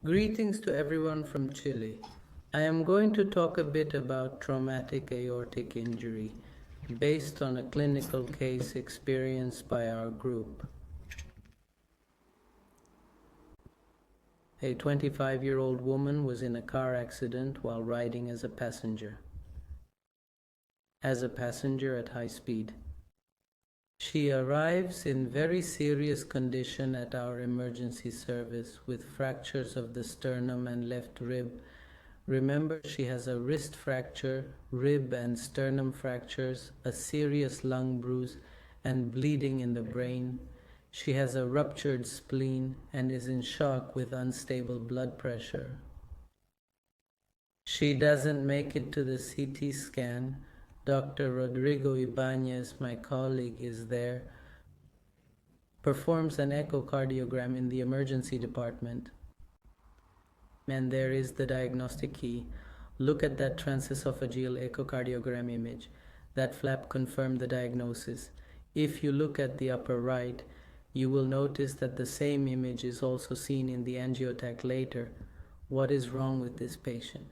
Greetings to everyone from Chile. I am going to talk a bit about traumatic aortic injury based on a clinical case experienced by our group. A 25-year-old woman was in a car accident while riding as a passenger at high speed. She arrives in very serious condition at our emergency service with fractures of the sternum and left rib. Remember, she has a wrist fracture, rib and sternum fractures, a serious lung bruise, and bleeding in the brain. She has a ruptured spleen and is in shock with unstable blood pressure. She doesn't make it to the CT scan. Dr. Rodrigo Hernández, my colleague, is there, performs an echocardiogram in the emergency department. And there is the diagnostic key. Look at that transesophageal echocardiogram image. That flap confirmed the diagnosis. If you look at the upper right, you will notice that the same image is also seen in the angiotac later. What is wrong with this patient?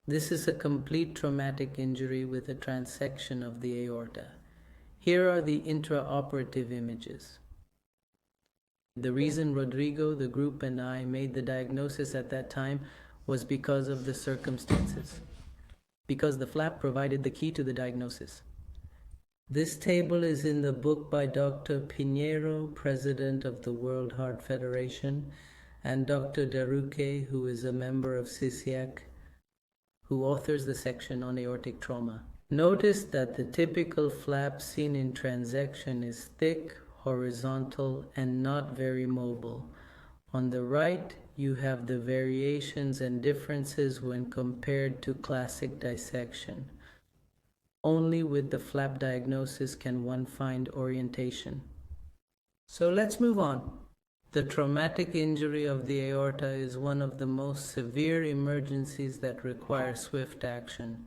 This is a complete traumatic injury with a transection of the aorta. Here are the intraoperative images. The reason Rodrigo, the group, and I made the diagnosis at that time was because of the circumstances, because the flap provided the key to the diagnosis. This table is in the book by Dr. Pinheiro, president of the World Heart Federation, and Dr. Daruque, who is a member of CISIAC, who authors the section on aortic trauma. Notice that the typical flap seen in transection is thick, horizontal, and not very mobile. On the right, you have the variations and differences when compared to classic dissection. Only with the flap diagnosis can one find orientation. So let's move on. The traumatic injury of the aorta is one of the most severe emergencies that require swift action,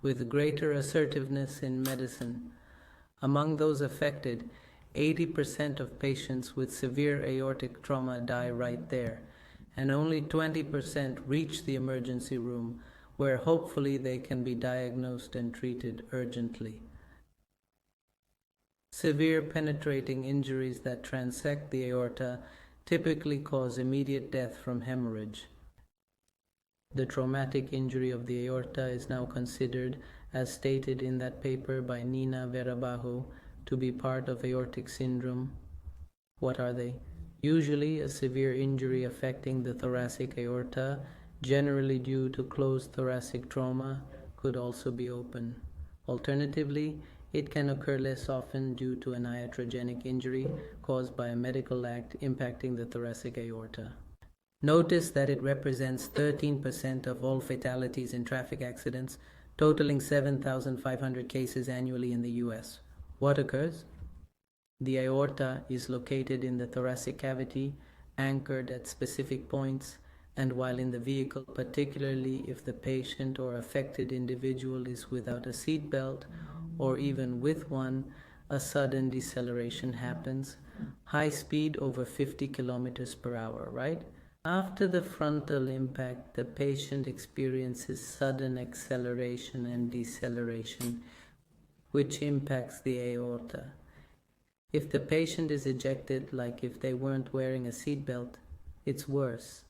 with greater assertiveness in medicine. Among those affected, 80% of patients with severe aortic trauma die right there, and only 20% reach the emergency room, where hopefully they can be diagnosed and treated urgently. Severe penetrating injuries that transect the aorta typically cause immediate death from hemorrhage. The traumatic injury of the aorta is now considered, as stated in that paper by Nina Verabajo, to be part of aortic syndrome. What are they? Usually a severe injury affecting the thoracic aorta, generally due to closed thoracic trauma, could also be open. Alternatively, it can occur less often due to an iatrogenic injury caused by a medical act impacting the thoracic aorta. Notice that it represents 13% of all fatalities in traffic accidents, totaling 7,500 cases annually in the US. What occurs? The aorta is located in the thoracic cavity, anchored at specific points, and while in the vehicle, particularly if the patient or affected individual is without a seat belt, or even with one, a sudden deceleration happens, high speed over 50 kilometers per hour, right? After the frontal impact, the patient experiences sudden acceleration and deceleration, which impacts the aorta. If the patient is ejected, like if they weren't wearing a seatbelt, it's worse.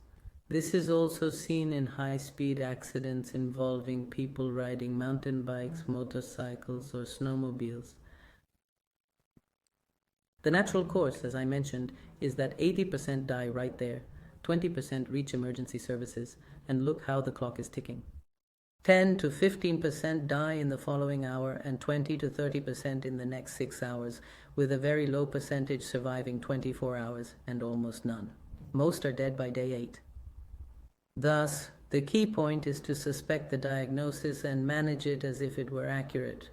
This is also seen in high-speed accidents involving people riding mountain bikes, motorcycles, or snowmobiles. The natural course, as I mentioned, is that 80% die right there, 20% reach emergency services, and look how the clock is ticking. 10 to 15% die in the following hour, and 20 to 30% in the next 6 hours, with a very low percentage surviving 24 hours and almost none. Most are dead by day 8. Thus, the key point is to suspect the diagnosis and manage it as if it were accurate.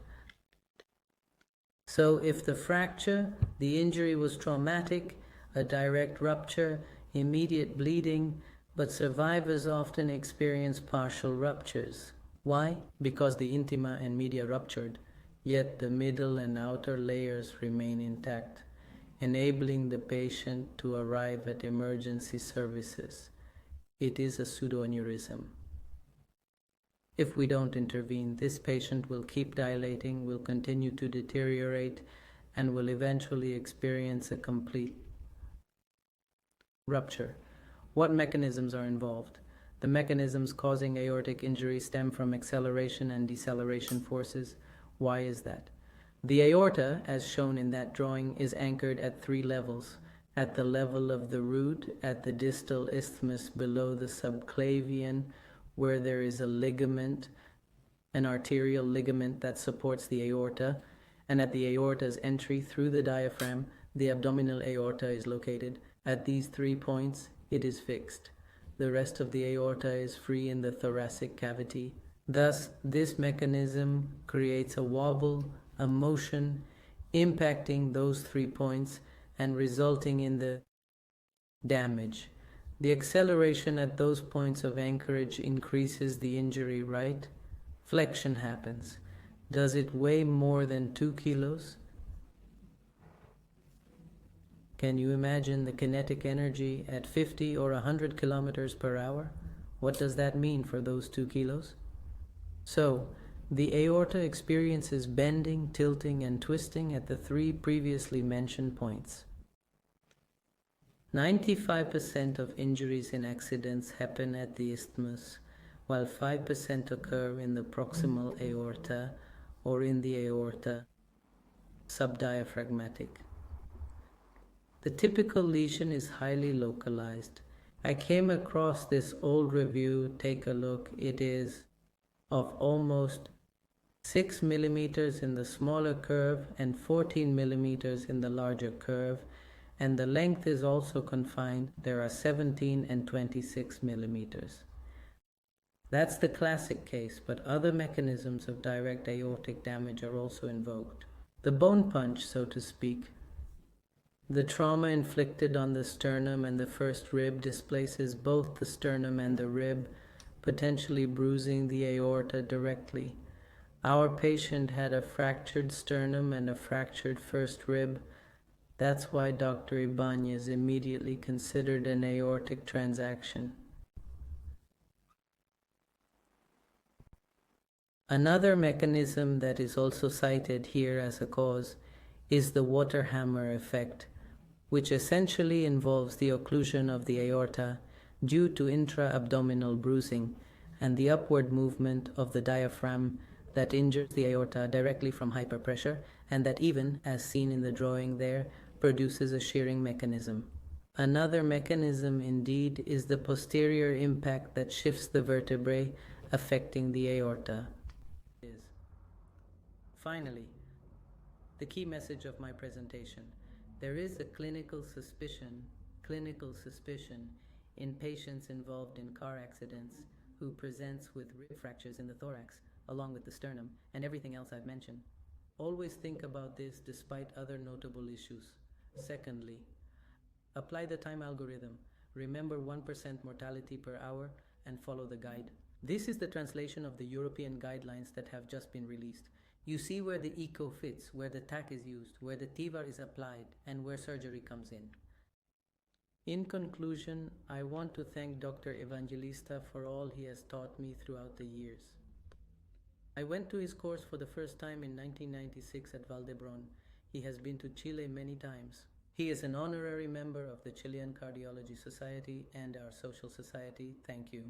So if the fracture, the injury was traumatic, a direct rupture, immediate bleeding, but survivors often experience partial ruptures. Why? Because the intima and media ruptured, yet the middle and outer layers remain intact. enabling the patient to arrive at emergency services. It is a pseudoaneurysm. If we don't intervene, this patient will keep dilating, will continue to deteriorate, and will eventually experience a complete rupture. What mechanisms are involved? The mechanisms causing aortic injury stem from acceleration and deceleration forces. Why is that? The aorta, as shown in that drawing, is anchored at 3 levels. At the level of the root, at the distal isthmus below the subclavian, where there is a ligament, an arterial ligament that supports the aorta, and at the aorta's entry through the diaphragm, the abdominal aorta is located. At these 3 points, it is fixed. The rest of the aorta is free in the thoracic cavity. Thus, this mechanism creates a wobble, a motion, impacting those 3 points and resulting in the damage. The acceleration at those points of anchorage increases the injury, right? Flexion happens. Does it weigh more than 2 kilos? Can you imagine the kinetic energy at 50 or 100 kilometers per hour? What does that mean for those 2 kilos? So, the aorta experiences bending, tilting, and twisting at the 3 previously mentioned points. 95% of injuries in accidents happen at the isthmus, while 5% occur in the proximal aorta or in the aorta subdiaphragmatic. The typical lesion is highly localized. I came across this old review, take a look. It is of almost 6 millimeters in the smaller curve and 14 millimeters in the larger curve, and the length is also confined. There are 17 and 26 millimeters. That's the classic case, but other mechanisms of direct aortic damage are also invoked. The bone punch, so to speak. The trauma inflicted on the sternum and the first rib displaces both the sternum and the rib, potentially bruising the aorta directly. Our patient had a fractured sternum and a fractured first rib. That's why Dr. Ibanez immediately considered an aortic transaction. Another mechanism that is also cited here as a cause is the water hammer effect, which essentially involves the occlusion of the aorta due to intra-abdominal bruising and the upward movement of the diaphragm that injures the aorta directly from hyperpressure, and that even, as seen in the drawing there, produces a shearing mechanism. Another mechanism indeed is the posterior impact that shifts the vertebrae, affecting the aorta. Finally, the key message of my presentation. There is a clinical suspicion in patients involved in car accidents who presents with rib fractures in the thorax, along with the sternum and everything else I've mentioned. Always think about this despite other notable issues. Secondly, apply the time algorithm. Remember 1% mortality per hour and follow the guide. This is the translation of the European guidelines that have just been released. You see where the echo fits, where the TAC is used, where the TIVAR is applied, and where surgery comes in. In conclusion, I want to thank Dr. Evangelista for all he has taught me throughout the years. I went to his course for the first time in 1996 at Valdebron. He has been to Chile many times. He is an honorary member of the Chilean Cardiology Society and our Social Society. Thank you.